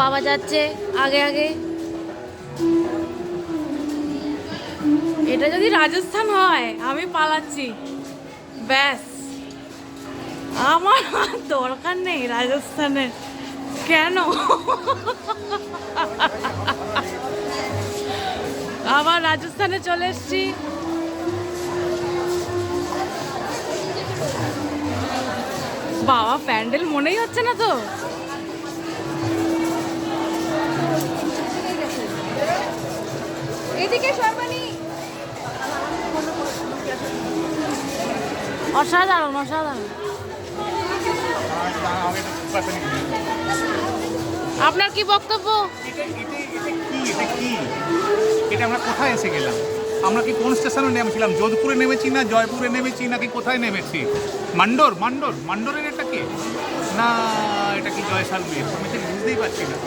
বাবা যাচ্ছে আগে আগে। এটা যদি রাজস্থান হয় আমি পালাচ্ছি, ব্যাস আমার আর দরকার নেই রাজস্থানের। কেন আবার রাজস্থানে চলে এসছি। বাবা প্যান্ডেল মনেই হচ্ছে না তো। এদিকে সর্বাণী অসাধারণ অসাধারণ। আপনার কি বক্তব্য? এটা আমরা কোথায় এসে গেলাম? আমরা কি কোন স্টেশনে নেমেছিলাম? যোধপুরে নেমেছি না জয়পুরে নেমেছি নাকি কোথায় নেমেছি? মান্ডোরের এটা কি না এটা কি জয়সালমীর? আমি ঠিক বুঝতেই পারছি না।